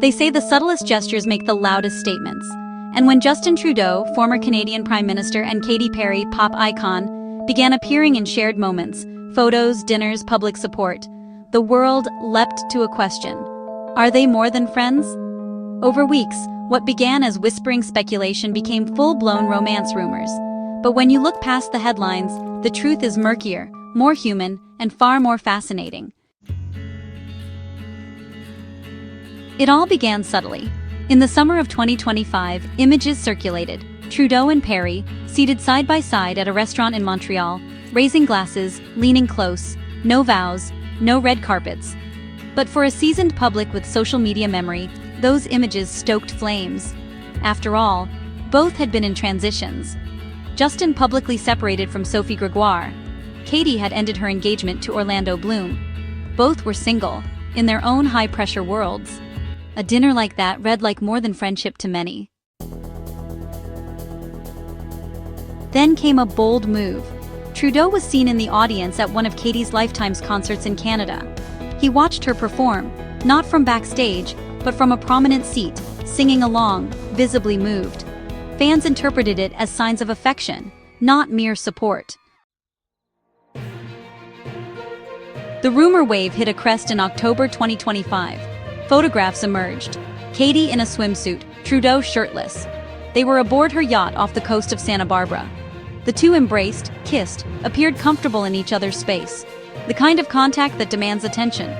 They say the subtlest gestures make the loudest statements. And when Justin Trudeau, former Canadian Prime Minister, and Katy Perry, pop icon, began appearing in shared moments, photos, dinners, public support, the world leapt to a question. Are they more than friends? Over weeks, what began as whispering speculation became full-blown romance rumors. But when you look past the headlines, the truth is murkier, more human, and far more fascinating. It all began subtly. In the summer of 2025, images circulated. Trudeau and Perry, seated side by side at a restaurant in Montreal, raising glasses, leaning close, no vows, no red carpets. But for a seasoned public with social media memory, those images stoked flames. After all, both had been in transitions. Justin publicly separated from Sophie Gregoire. Katy had ended her engagement to Orlando Bloom. Both were single, in their own high-pressure worlds. A dinner like that read like more than friendship to many. Then came a bold move. Trudeau was seen in the audience at one of Katy's Lifetime's concerts in Canada. He watched her perform, not from backstage, but from a prominent seat, singing along, visibly moved. Fans interpreted it as signs of affection, not mere support. The rumor wave hit a crest in October 2025. Photographs emerged. Katy in a swimsuit, Trudeau shirtless. They were aboard her yacht off the coast of Santa Barbara. The two embraced, kissed, appeared comfortable in each other's space. The kind of contact that demands attention.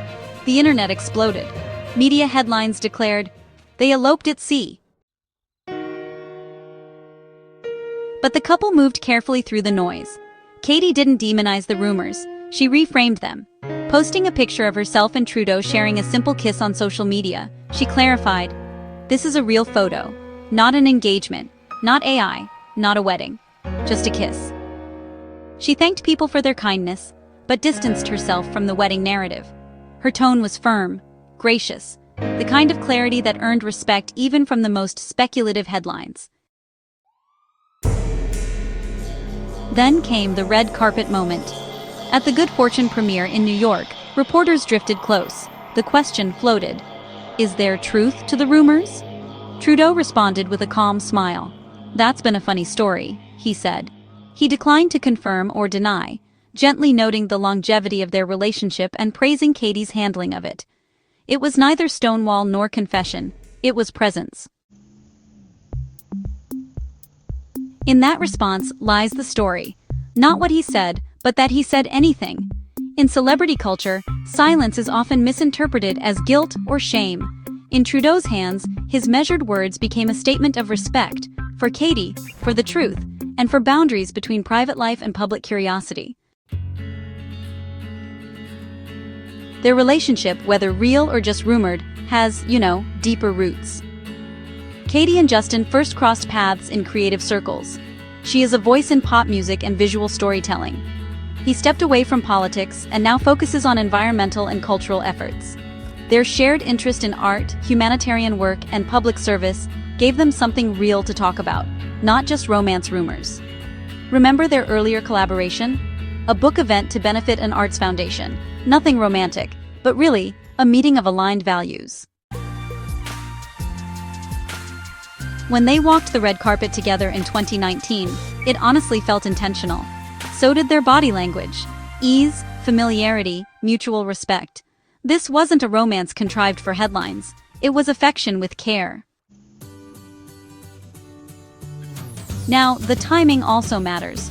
The internet exploded. Media headlines declared, "They eloped at sea." But the couple moved carefully through the noise. Katy didn't demonize the rumors. She reframed them. Posting a picture of herself and Trudeau sharing a simple kiss on social media, she clarified, "This is a real photo, not an engagement, not AI, not a wedding, just a kiss." She thanked people for their kindness, but distanced herself from the wedding narrative. Her tone was firm, gracious, the kind of clarity that earned respect even from the most speculative headlines. Then came the red carpet moment. At the Good Fortune premiere in New York, reporters drifted close. The question floated, is there truth to the rumors? Trudeau responded with a calm smile. "That's been a funny story," he said. He declined to confirm or deny, gently noting the longevity of their relationship and praising Katy's handling of it. It was neither stonewall nor confession, it was presence. In that response lies the story. Not what he said, but that he said anything. In celebrity culture, silence is often misinterpreted as guilt or shame. In Trudeau's hands, his measured words became a statement of respect, for Katy, for the truth, and for boundaries between private life and public curiosity. Their relationship, whether real or just rumored, has, deeper roots. Katy and Justin first crossed paths in creative circles. She is a voice in pop music and visual storytelling. He stepped away from politics and now focuses on environmental and cultural efforts. Their shared interest in art, humanitarian work, and public service gave them something real to talk about, not just romance rumors. Remember their earlier collaboration? A book event to benefit an arts foundation. Nothing romantic, but really, a meeting of aligned values. When they walked the red carpet together in 2019, it honestly felt intentional. So did their body language. Ease, familiarity, mutual respect. This wasn't a romance contrived for headlines. It was affection with care. Now, the timing also matters.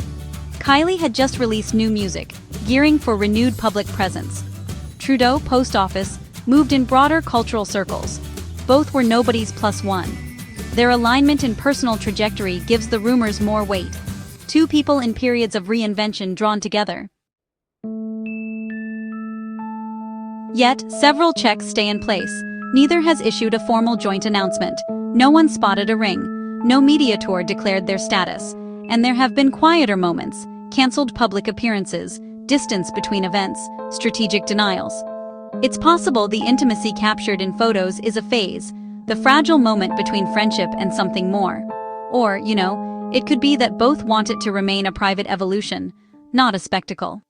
Kylie had just released new music, gearing for renewed public presence. Trudeau, post office, moved in broader cultural circles. Both were nobody's plus one. Their alignment in personal trajectory gives the rumors more weight. Two people in periods of reinvention drawn together. Yet, several checks stay in place. Neither has issued a formal joint announcement. No one spotted a ring. No media tour declared their status. And there have been quieter moments, canceled public appearances, distance between events, strategic denials. It's possible the intimacy captured in photos is a phase, the fragile moment between friendship and something more. Or, it could be that both want it to remain a private evolution, not a spectacle.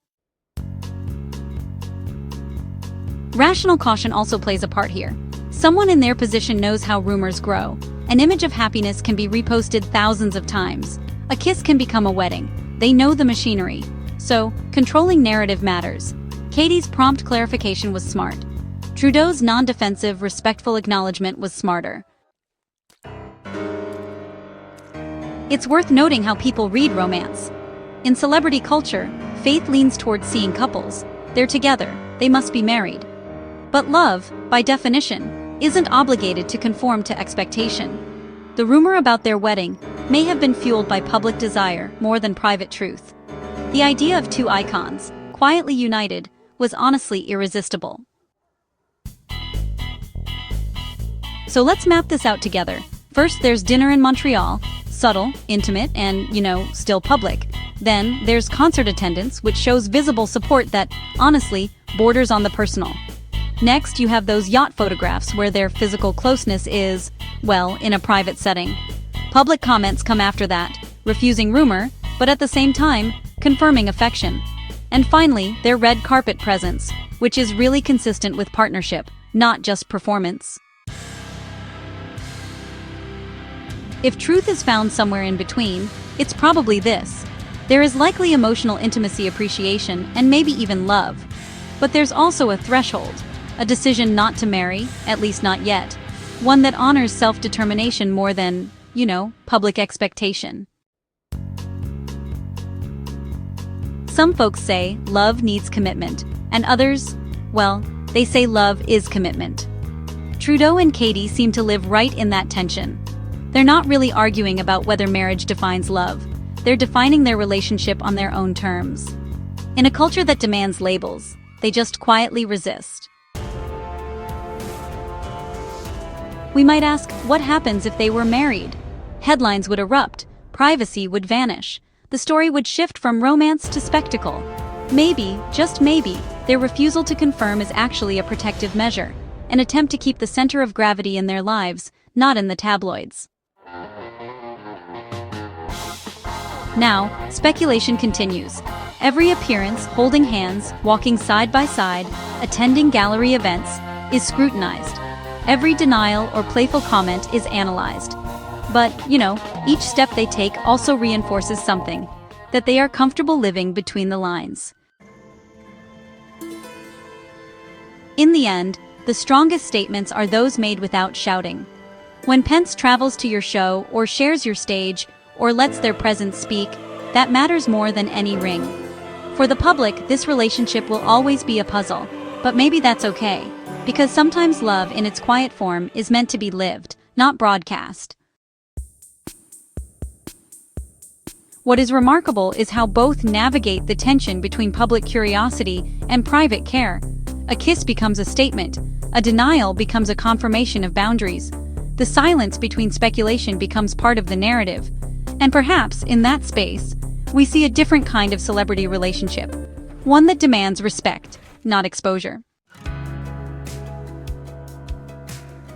Rational caution also plays a part here. Someone in their position knows how rumors grow. An image of happiness can be reposted thousands of times. A kiss can become a wedding. They know the machinery. So, controlling narrative matters. Katy's prompt clarification was smart. Trudeau's non-defensive, respectful acknowledgement was smarter. It's worth noting how people read romance. In celebrity culture, faith leans towards seeing couples. They're together, they must be married. But love, by definition, isn't obligated to conform to expectation. The rumor about their wedding may have been fueled by public desire more than private truth. The idea of two icons, quietly united, was honestly irresistible. So let's map this out together. First, there's dinner in Montreal, subtle, intimate, and, still public. Then, there's concert attendance, which shows visible support that, honestly, borders on the personal. Next, you have those yacht photographs where their physical closeness is, well, in a private setting. Public comments come after that, refusing rumor, but at the same time, confirming affection. And finally, their red carpet presence, which is really consistent with partnership, not just performance. If truth is found somewhere in between, it's probably this. There is likely emotional intimacy, appreciation, and maybe even love. But there's also a threshold, a decision not to marry, at least not yet. One that honors self-determination more than, public expectation. Some folks say love needs commitment, and others, they say love is commitment. Trudeau and Katy seem to live right in that tension. They're not really arguing about whether marriage defines love. They're defining their relationship on their own terms. In a culture that demands labels, they just quietly resist. We might ask, what happens if they were married? Headlines would erupt, privacy would vanish, the story would shift from romance to spectacle. Maybe, just maybe, their refusal to confirm is actually a protective measure, an attempt to keep the center of gravity in their lives, not in the tabloids. Now, speculation continues. Every appearance, holding hands, walking side by side, attending gallery events, is scrutinized. Every denial or playful comment is analyzed. But, each step they take also reinforces something, that they are comfortable living between the lines. In the end, the strongest statements are those made without shouting. When Pence travels to your show, or shares your stage, or lets their presence speak, that matters more than any ring. For the public, this relationship will always be a puzzle, but maybe that's okay. Because sometimes love in its quiet form is meant to be lived, not broadcast. What is remarkable is how both navigate the tension between public curiosity and private care. A kiss becomes a statement, a denial becomes a confirmation of boundaries. The silence between speculation becomes part of the narrative. And perhaps, in that space, we see a different kind of celebrity relationship. One that demands respect, not exposure.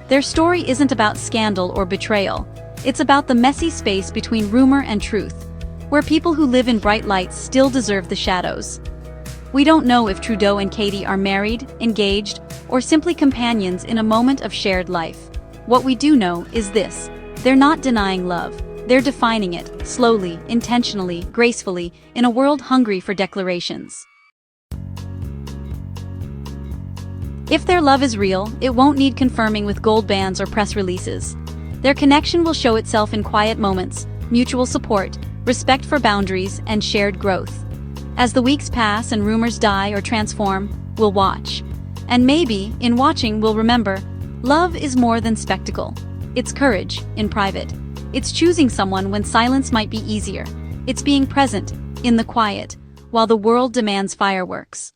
Their story isn't about scandal or betrayal. It's about the messy space between rumor and truth, where people who live in bright lights still deserve the shadows. We don't know if Trudeau and Katy are married, engaged, or simply companions in a moment of shared life. What we do know is this: they're not denying love. They're defining it, slowly, intentionally, gracefully, in a world hungry for declarations. If their love is real, it won't need confirming with gold bands or press releases. Their connection will show itself in quiet moments, mutual support, respect for boundaries, and shared growth. As the weeks pass and rumors die or transform, we'll watch. And maybe, in watching, we'll remember, love is more than spectacle. It's courage, in private. It's choosing someone when silence might be easier. It's being present, in the quiet, while the world demands fireworks.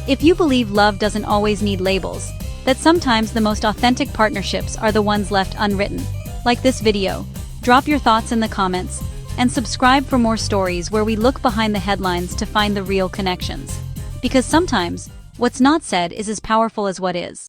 If you believe love doesn't always need labels, that sometimes the most authentic partnerships are the ones left unwritten, like this video, drop your thoughts in the comments, and subscribe for more stories where we look behind the headlines to find the real connections. Because sometimes, what's not said is as powerful as what is.